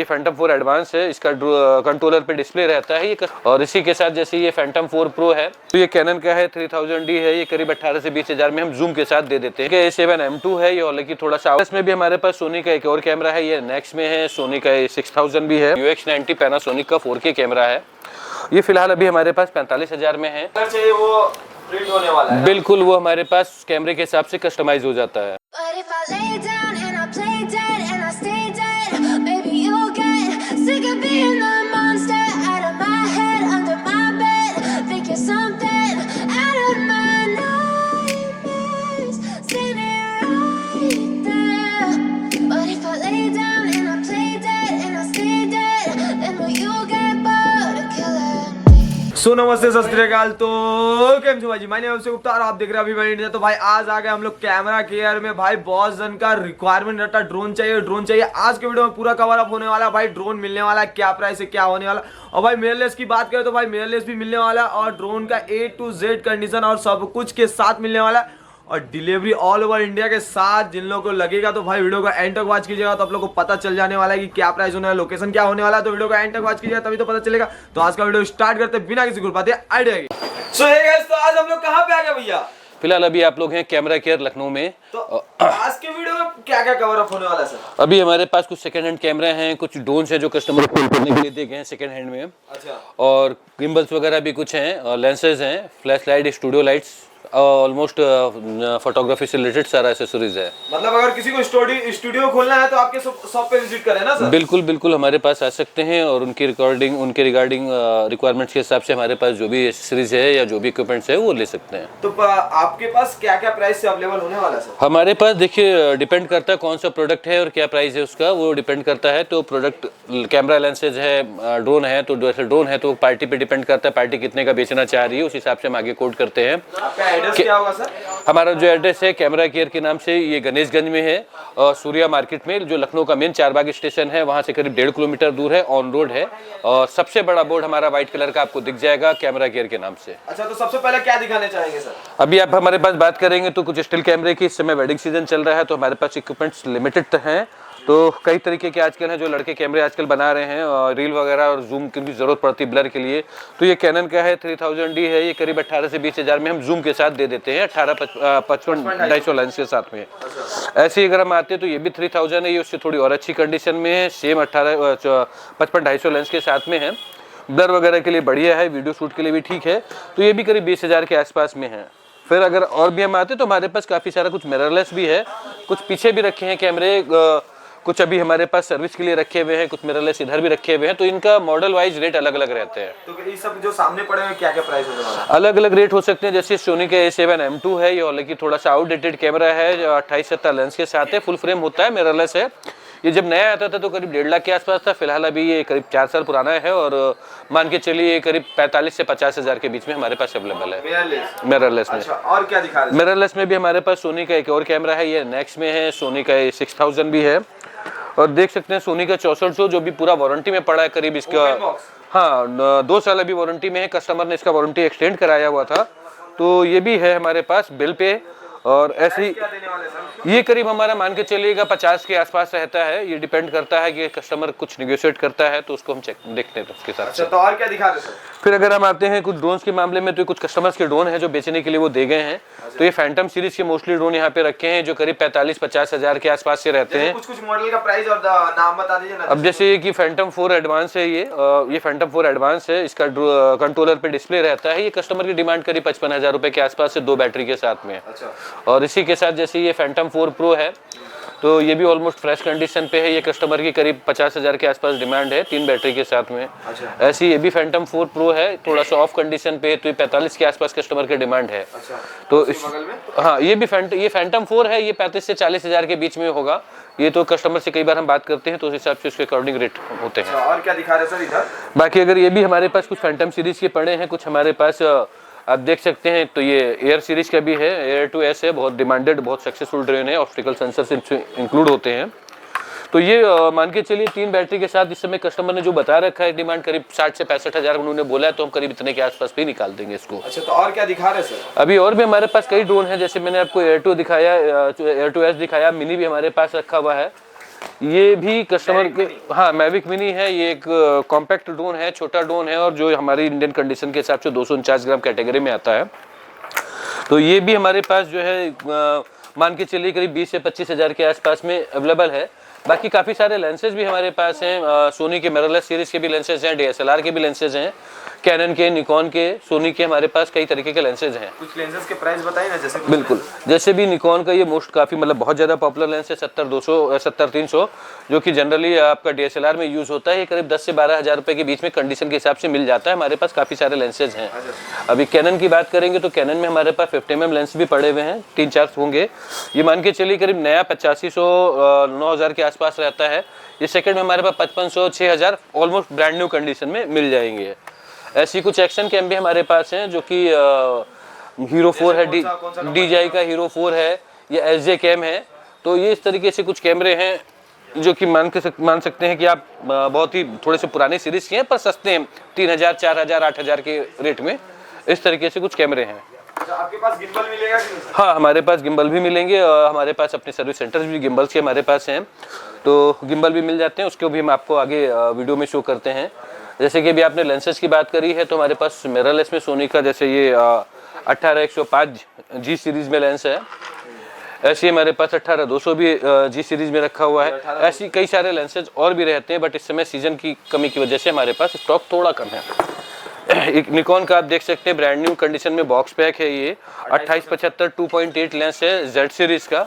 ये Phantom 4 advance है, इसका कंट्रोलर पे डिस्प्ले रहता है ये। और इसी के साथ जैसे ये फैंटम 4 प्रो है तो ये कैनन का है, 3000D है, ये करीब 18 से 20 हजार में हम जूम के साथ दे देते हैं। A7M2 है ये, हालांकि थोड़ा सा इसमें भी हमारे पास सोनी का एक और कैमरा है, ये नेक्स्ट में है, सोनी का 6000 भी है, UX90 पैनासोनिक का 4K कैमरा है। ये फिलहाल अभी हमारे पास 45,000 में है। वो प्रिंट होने वाला है, बिल्कुल वो हमारे पास कैमरे के हिसाब से कस्टमाइज हो जाता है। सो नमस्ते सत श्री अकाल। तो केम छो भाई जी, माय नेम है गुप्ता और आप देख रहे हैं अभी मैं इंडिया। तो भाई आज आ गए हम लोग कैमरा केयर में। भाई बहुत जन का रिक्वायरमेंट रहता है ड्रोन चाहिए। आज के वीडियो में पूरा कवर अप होने वाला है। भाई ड्रोन मिलने वाला है, क्या प्राइस है, क्या होने वाला। और भाई मिररलेस की बात करें तो भाई मिररलेस भी मिलने वाला है और ड्रोन का A to Z कंडीशन और सब कुछ के साथ मिलने वाला है और डिलीवरी ऑल ओवर इंडिया के साथ। जिन लोगों को लगेगा तो भाई वीडियो का एंड तक वॉच कीजिएगा तो आप लोगों को पता चल जाने वाला है कि क्या प्राइस होने वाला है, लोकेशन क्या होने वाला है। तो वीडियो का एंड तक वॉच कीजिएगा तभी तो पता चलेगा। तो आज का वीडियो स्टार्ट करते बिना किसी गुरबाते आइडिया की। सो हे गाइस, तो आज हम लोग कहां पे आ गए भैया? फिलहाल अभी आप लोग हैं कैमरा केयर लखनऊ में। तो आज के वीडियो में क्या क्या कवर अप होने वाला है सर? अभी हमारे पास कुछ सेकंड हैंड कैमरे हैं, कुछ ड्रोन्स हैं जो कस्टमर को करने के लिए दे गए हैं सेकंड हैंड में। अच्छा। और गिम्बल्स वगैरह भी कुछ हैं और लेंसेज हैं, flash light, studio lights, almost photography से रिलेटेड सारा एसेसरीज है। मतलब अगर किसी को स्टूडियो खोलना है तो आपके शॉप पे विजिट करें ना सर? बिल्कुल बिल्कुल हमारे पास आ सकते हैं और उनकी रिगार्डिंग रिक्वायरमेंट्स के हिसाब से हमारे पास जो भी एसेसरीज है या जो भी इक्विपमेंट्स है वो ले सकते हैं। तो आपके पास क्या क्या प्राइस से अवेलेबल होने वाला है सर? हमारे पास देखिए डिपेंड करता है कौन सा प्रोडक्ट है और क्या प्राइस है उसका, वो डिपेंड करता है। तो प्रोडक्ट कैमरा लेंसेज है, ड्रोन है, तो जैसे ड्रोन है तो पार्टी पे डिपेंड करता है, पार्टी कितने का बेचना चाह रही है उस हिसाब से हम आगे कोड करते हैं। एड्रेस क्या होगा सर? हमारा जो एड्रेस है कैमरा केयर के नाम से, ये गणेशगंज में है और सूर्या मार्केट में, जो लखनऊ का मेन चारबाग स्टेशन है वहां से करीब 1.5 किलोमीटर दूर है, ऑन रोड है। और सबसे बड़ा बोर्ड हमारा व्हाइट कलर का आपको दिख जाएगा कैमरा केयर के नाम से। अच्छा, तो सबसे पहले क्या दिखाने चाहेंगे सर? अभी आप हमारे पास बात करेंगे तो कुछ स्टिल कैमरे की, इस समय वेडिंग सीजन चल रहा है तो हमारे पास इक्विपमेंट्स लिमिटेड हैं। तो कई तरीके के आजकल हैं जो लड़के कैमरे आजकल बना रहे हैं और रील वगैरह और जूम की भी जरूरत पड़ती है ब्लर के लिए। तो ये कैनन का है, 3000D है, ये करीब 18 से 20 हजार में हम जूम के साथ दे देते हैं, 18-55-250 लेंस के साथ में। ऐसे ही अगर हम आते हैं तो ये भी 3000 है, ये उससे थोड़ी और अच्छी कंडीशन में है, सेम 18-55-250 लेंस के साथ में है। ब्लर वगैरह के लिए बढ़िया है, वीडियो शूट के लिए भी ठीक है। तो ये भी करीब 20 हजार के आसपास में है। फिर अगर और भी हम आते तो हमारे पास काफ़ी सारा कुछ मिररलेस भी है, कुछ पीछे भी रखे हैं कैमरे, कुछ अभी हमारे पास सर्विस के लिए रखे हुए हैं, कुछ मिररलेस इधर भी रखे हुए हैं। तो इनका मॉडल वाइज रेट अलग अलग रहते हैं। तो ये सब जो सामने पड़े हुए क्या क्या प्राइस होने वाला है? अलग अलग रेट हो सकते हैं। जैसे सोनी का A7M2 है, ये हालांकि थोड़ा सा आउटडेटेड कैमरा है, जो 28-70 लेंस के साथ है, फुल फ्रेम होता है, मिररलेस है। ये जब नया आता था तो करीब 1.5 लाख के आसपास था, फिलहाल अभी ये करीब 4 साल पुराना है और मान के चलिए करीब 45 से 50 हजार के बीच में हमारे पास अवेलेबल है मिररलेस में। अच्छा, और क्या दिखा रहे हैं? मिररलेस में भी हमारे पास सोनी का एक और कैमरा है, ये नेक्स्ट में है, सोनी का 6000 भी है। और देख सकते हैं सोनी का 6400 जो भी पूरा वारंटी में पड़ा है, करीब इसका हाँ 2 साल अभी वारंटी में है, कस्टमर ने इसका वारंटी एक्सटेंड कराया हुआ था। तो ये भी है हमारे पास बिल पे। और ऐसे ही ये करीब हमारा मान के चलिएगा 50 के आसपास रहता है। ये डिपेंड करता है कि कस्टमर कुछ निगोशिएट करता है तो उसको हम चेक देखते हैं उसके साथ। अच्छा, तो और क्या दिखा रहे सर? फिर अगर हम आते हैं कुछ ड्रोन्स के मामले में तो कुछ कस्टमर्स के ड्रोन हैं जो बेचने के लिए वो दे गए हैं। तो ये फैंटम सीरीज के मोस्टली ड्रोन यहाँ पे रखे हैं जो करीब 45-50 हजार के आसपास से रहते हैं। कुछ मॉडल का प्राइस और नाम बता दीजिए ना। अब जैसे कि फैंटम 4 एडवांस है, ये फैंटम 4 एडवांस है, इसका कंट्रोलर पे डिस्प्ले रहता है। ये कस्टमर की डिमांड करीब 55 हजार रुपए के आसपास से 2 बैटरी के साथ में। अच्छा। और इसी के साथ जैसे ये फैंटम 4 प्रो है तो ये भी ऑलमोस्ट फ्रेश कंडीशन पे है, ये कस्टमर की करीब 50 हजार के आसपास डिमांड है, 3 बैटरी के साथ में। अच्छा। ऐसी ये भी फैंटम 4 प्रो है, थोड़ा सा ऑफ कंडीशन पे है, तो ये 45 के आसपास कस्टमर की डिमांड है। अच्छा। तो इस हाँ ये भी फैंटम 4 है, ये 35 से 40 हजार के बीच में होगा। ये तो कस्टमर से कई बार हम बात करते हैं तो उस हिसाब से उसके अकॉर्डिंग रेट होते हैं। और क्या दिखा रहे सर इधर? बाकी अगर ये भी हमारे पास कुछ फैंटम सीरीज के पड़े हैं, कुछ हमारे पास आप देख सकते हैं। तो ये एयर सीरीज का भी है, एयर टू एस है, बहुत डिमांडेड, बहुत सक्सेसफुल ड्रोन है, ऑप्टिकल सेंसर इंक्लूड होते हैं। तो ये मान के चलिए 3 बैटरी के साथ इस समय कस्टमर ने जो बता रखा है डिमांड करीब 60 से 65 हजार उन्होंने बोला है, तो हम करीब इतने के आसपास भी निकाल देंगे इसको। अच्छा, तो और क्या दिखा रहे सर? अभी और भी हमारे पास कई ड्रोन है, जैसे मैंने आपको एयर टू दिखाया, एयर टू एस दिखाया, मिनी भी हमारे पास रखा हुआ है। ये भी कस्टमर के, हाँ मैविक मिनी है। ये एक कॉम्पैक्ट ड्रोन है, छोटा ड्रोन है और जो हमारी इंडियन कंडीशन के हिसाब से 249 ग्राम कैटेगरी में आता है। तो ये भी हमारे पास जो है मान के चलिए करीब 20 से 25 हज़ार के आसपास में अवेलेबल है। बाकी काफ़ी सारे लेंसेज भी हमारे पास हैं। सोनी के मिररलेस सीरीज़ के भी लेंसेज हैं, DSLR के भी लेंसेज हैं, कैनन के, निकॉन के, सोनी के, हमारे पास कई तरीके के लेंसेज हैं। कुछ लेंसेज के प्राइस बताइए ना। जैसे बिल्कुल, जैसे भी निकॉन का ये मोस्ट काफ़ी मतलब बहुत ज़्यादा पॉपुलर लेंस है 70-200 70-300, जो कि जनरली आपका DSLR में यूज़ होता है। ये करीब 10 से 12 हज़ार रुपये के बीच में कंडीशन के हिसाब से मिल जाता है। हमारे पास काफ़ी सारे लेंसेज हैं। अभी कैनन की बात करेंगे तो कैनन में हमारे पास 50mm लेंस भी पड़े हुए हैं, 3-4 होंगे। ये मान के चलिए करीब नया 8500-9000 के आसपास रहता है। ये सेकंड में हमारे पास 5500-6000 ऑलमोस्ट ब्रांड न्यू कंडीशन में मिल जाएंगे। ऐसी कुछ एक्शन कैम भी हमारे पास हैं जो कि हीरो 4 है, DJI का हीरो 4 है, या SJ कैम है। तो ये इस तरीके से कुछ कैमरे हैं जो कि मान सकते हैं कि आप बहुत ही थोड़े से पुराने सीरीज के हैं पर सस्ते हैं, 3000, 4000, 8000 के रेट में। इस तरीके से कुछ कैमरे हैं। आपके पास गिम्बल मिलेगा कि नहीं? हाँ, हमारे पास गिम्बल भी मिलेंगे और हमारे पास अपने सर्विस सेंटर्स भी गिम्बल्स के हमारे पास हैं। तो गिम्बल भी मिल जाते हैं, उसको भी हम आपको आगे वीडियो में शो करते हैं। जैसे कि अभी आपने लेंसेज की बात करी है तो हमारे पास मिररलेस में सोनी का जैसे ये 18-105 G सीरीज में लेंस है। ऐसे हमारे पास 18-200 भी G सीरीज में रखा हुआ है। ऐसी कई सारे लेंसेज और भी रहते हैं, बट इस समय सीजन की कमी की वजह से हमारे पास स्टॉक थोड़ा कम है। एक निकॉन का आप देख सकते हैं, ब्रांड न्यू कंडीशन में बॉक्स पैक है। ये 28-75 2.8 लेंस है, Z सीरीज का।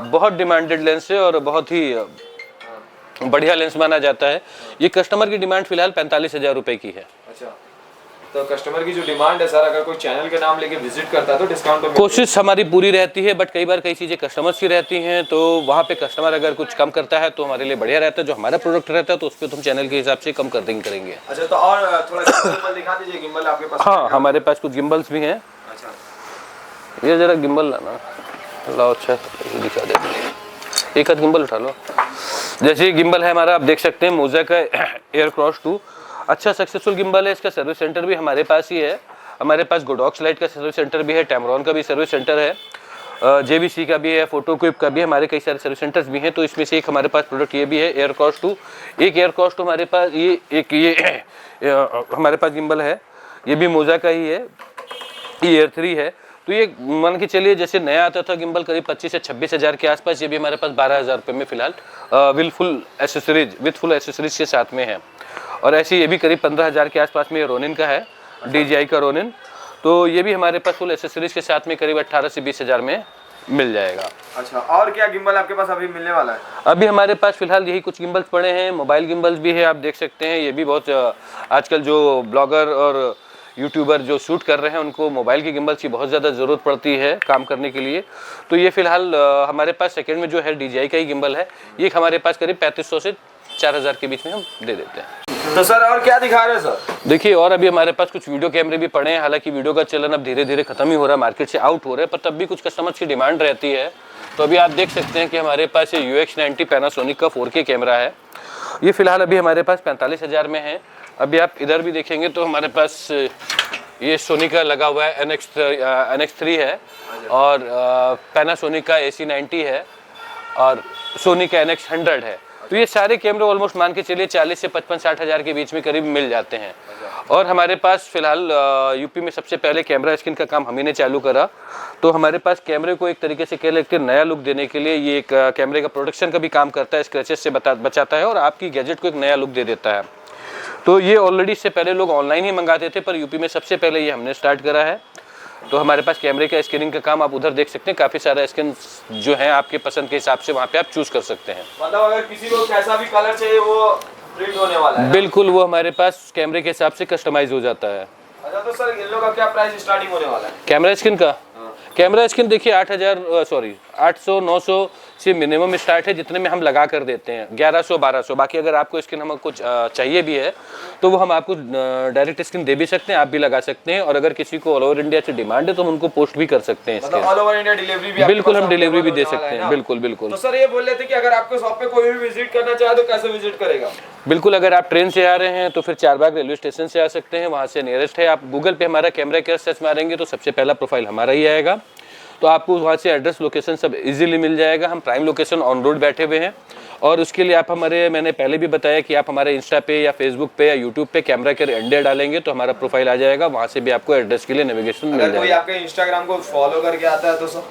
बहुत डिमांडेड लेंस है और बहुत ही बढ़िया लेंस माना जाता है। ये कस्टमर की डिमांड फिलहाल 45,000 रुपए की है। अच्छा, तो कस्टमर की जो डिमांड है सर, अगर कोई चैनल के नाम लेके विजिट करता है तो डिस्काउंट तो कोशिश हमारी पूरी रहती है, बट कई बार कई चीज़ें कस्टमर्स की रहती हैं, तो वहाँ पे कस्टमर अगर कुछ कम करता है तो हमारे लिए बढ़िया रहता है। जो हमारा प्रोडक्ट रहता है तो उस पर तुम चैनल के हिसाब से कम कर देंगे करेंगे। अच्छा, तो और थोड़ा गिम्बल दिखा दीजिए। गिम्बल आपके पास? हाँ, हमारे पास कुछ गिम्बल्स भी हैं। अच्छा, ये जरा गिम्बल लाना लाओ। अच्छा, दिखा दे, एक आध गिम्बल उठा लो। जैसे ये गिम्बल है हमारा, आप देख सकते हैं मोजा का एयरक्रॉस 2। अच्छा सक्सेसफुल गिम्बल है। इसका सर्विस सेंटर भी हमारे पास ही है। हमारे पास गोडॉक्स लाइट का सर्विस सेंटर भी है, टैमरॉन का भी सर्विस सेंटर है, JVC का भी है, फोटोक्विप का भी है। हमारे कई सारे सर्विस सेंटर्स भी हैं। तो इसमें से एक हमारे पास प्रोडक्ट ये भी है, एयरक्रॉस 2। एक एयरक्रॉस 2 हमारे पास, ये हमारे पास गिम्बल है। ये भी मोजा का ही है, ये एयर 3 है। तो ये मान के चलिए जैसे नया आता था गिम्बल करीब 25 से 26 हज़ार के आसपास, ये भी हमारे पास 12,000 रुपये में फिलहाल विथ फुल एसेसरीज के साथ में है। और ऐसे ये भी करीब 15,000 के आसपास में रोनिन का है, DJI का रोनिन। तो ये भी हमारे पास फुल एसेसरीज के साथ में करीब 18 से 20 हज़ार में मिल जाएगा। अच्छा, और क्या गिम्बल आपके पास अभी मिलने वाला है? अभी हमारे पास फिलहाल यही कुछ गिम्बल्स पड़े हैं। मोबाइल गिम्बल्स भी है, आप देख सकते हैं। ये भी बहुत आजकल जो ब्लॉगर और यूट्यूबर जो शूट कर रहे हैं उनको मोबाइल की गिम्बल्स की बहुत ज़्यादा ज़रूरत पड़ती है काम करने के लिए। तो ये फिलहाल हमारे पास सेकंड में जो है DJI का ही गिम्बल है। ये हमारे पास करीब 3500 से 4000 के बीच में हम दे देते हैं। तो सर और क्या दिखा रहे हैं सर? देखिए, और अभी हमारे पास कुछ वीडियो कैमरे भी पड़े हैं। हालांकि वीडियो का चलन अब धीरे धीरे खत्म ही हो रहा है, मार्केट से आउट हो रहा है, पर तब भी कुछ कस्टमर्स की डिमांड रहती है। तो अभी आप देख सकते हैं कि हमारे पास ये UX90 पैनासोनिक का 4K कैमरा है। ये फिलहाल अभी हमारे पास 45,000 में है। अभी आप इधर भी देखेंगे तो हमारे पास ये सोनी का लगा हुआ है NX3 है, और पैनासोनिक का AC90 है, और सोनी का NX100 है। तो ये सारे कैमरे ऑलमोस्ट मान के चलिए 40 से 55-60 हज़ार के बीच में करीब मिल जाते हैं। और हमारे पास फिलहाल यूपी में सबसे पहले कैमरा स्क्रीन का काम हम ही ने चालू करा। तो हमारे पास कैमरे को एक तरीके से कह लेते हैं नया लुक देने के लिए ये एक कैमरे का प्रोडक्शन का भी काम करता है, स्क्रैचेस से बचाता है और आपकी गैजेट को एक नया लुक दे देता है। तो ये ऑलरेडी इससे पहले लोग ऑनलाइन ही मंगाते थे, पर यूपी में सबसे पहले ये हमने स्टार्ट करा है। तो हमारे पास कैमरे का स्कैनिंग का काम आप उधर देख सकते हैं। काफ़ी सारा स्कैन जो है आपके पसंद के हिसाब से वहाँ पे आप चूज़ कर सकते हैं। मतलब अगर किसी को कैसा भी कलर चाहिए वो प्रिंट होने वाला है? बिल्कुल, वो हमारे पास कैमरे के हिसाब से कस्टमाइज हो जाता है। अच्छा, तो सर इन लोगों का क्या प्राइस स्टार्टिंग होने वाला है? कैमरा स्क्रीन का कैमरा स्क्रीन देखिए 800 900 से मिनिमम स्टार्ट है, जितने में हम लगा कर देते हैं 1100 1200। बाकी अगर आपको स्क्रीन हम कुछ चाहिए भी है तो वो हम आपको डायरेक्ट स्क्रीन दे भी सकते हैं, आप भी लगा सकते हैं। और अगर किसी को ऑल ओवर इंडिया से डिमांड है तो हम उनको पोस्ट भी कर सकते हैं। मतलब ऑल ओवर इंडिया डिलीवरी भी? बिल्कुल, हम डिलीवरी भी दे सकते हैं। बिल्कुल बिल्कुल। तो सर ये बोल रहे थे कि अगर आपको शॉप पे कोई भी विजिट करना चाहे तो कैसे विजिट करेगा? बिल्कुल, अगर आप ट्रेन से आ रहे हैं तो फिर चारबाग रेलवे स्टेशन से आ सकते हैं, वहाँ से नियरेस्ट है। आप गूगल पे हमारा कैमरा केयर सर्च मारेंगे तो सबसे पहला प्रोफाइल हमारा ही आएगा। तो आपको वहाँ से एड्रेस लोकेशन सब इजीली मिल जाएगा। हम प्राइम लोकेशन ऑन रोड बैठे हुए हैं और उसके लिए आप मैंने पहले भी बताया कि आप हमारे इंस्टा पे या फेसबुक पे या यूट्यूब पे कैमरा केयर इंडिया डालेंगे तो हमारा प्रोफाइल आ जाएगा, वहाँ से भी आपको एड्रेस के लिए नेविगेशन मिल अगर कोई जाएगा। आपके इंस्टाग्राम को फॉलो करके आता है तो सर,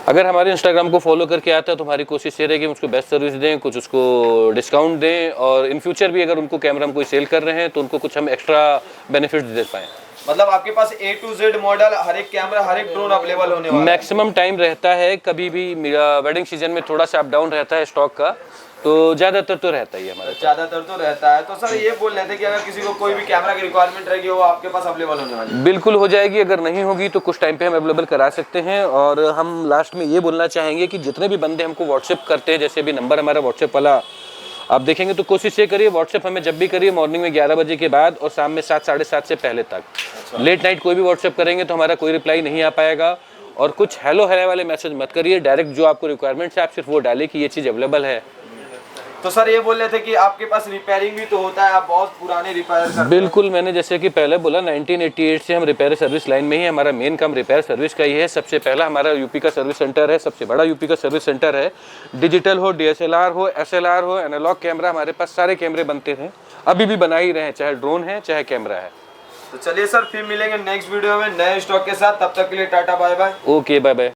अगर हमारे इंस्टाग्राम को फॉलो करके आता है तो हमारी कोशिश ये रहेगी कि उसको बेस्ट सर्विस दें, कुछ उसको डिस्काउंट दें, और इन फ्यूचर भी अगर उनको कैमरा हम कोई सेल कर रहे हैं तो उनको कुछ हम एक्स्ट्रा बेनिफिट्स दे पाएँ। मतलब आपके पास A to Z मॉडल, हर एक कैमरा, हर एक ड्रोन अवेलेबल होने वाला है। मैक्सिमम टाइम रहता है, कभी भी वेडिंग सीजन में थोड़ा सा अप डाउन रहता है स्टॉक का, तो ज़्यादातर तो रहता ही है हमारे। ज्यादातर तो रहता है। तो सर ये बोल रहे थे कि अगर किसी को कोई भी कैमरा की रिक्वायरमेंट रहेगी वो आपके पास अवेलेबल होने वाली है? बिल्कुल हो जाएगी, अगर नहीं होगी तो कुछ टाइम पे हम अवेलेबल करा सकते हैं। और हम लास्ट में ये बोलना चाहेंगे कि जितने भी बंदे हमको व्हाट्सएप करते हैं, जैसे अभी नंबर हमारा व्हाट्सएप वाला आप देखेंगे, तो कोशिश ये करिए व्हाट्सएप हमें जब भी करिए मॉर्निंग में 11 बजे के बाद और शाम में 7 साढ़े 7 से पहले तक। लेट नाइट कोई भी व्हाट्सएप करेंगे तो हमारा कोई रिप्लाई नहीं आ पाएगा। और कुछ हेलो हेलो वाले मैसेज मत करिए, डायरेक्ट जो आपको रिक्वायरमेंट्स है आप सिर्फ वो डालिए कि ये चीज़ अवेलेबल है। तो सर ये बोल रहे थे कि आपके पास रिपेयरिंग भी तो होता है, आप बहुत पुराने रिपेयर करते हैं। बिल्कुल, मैंने जैसे कि पहले बोला 1988 से हम रिपेयर सर्विस लाइन में ही, हमारा मेन काम रिपेयर सर्विस का ही है। सबसे पहला हमारा यूपी का सर्विस सेंटर है, सबसे बड़ा यूपी का सर्विस सेंटर है। डिजिटल हो, DSLR हो, SLR हो, एनालॉग कैमरा, हमारे पास सारे कैमरे बनते हैं, अभी भी बना ही रहे हैं, चाहे ड्रोन है चाहे कैमरा है। तो चलिए सर, फिर मिलेंगे नेक्स्ट वीडियो में नए स्टॉक के साथ, तब तक के लिए tata bye bye. Okay, bye bye.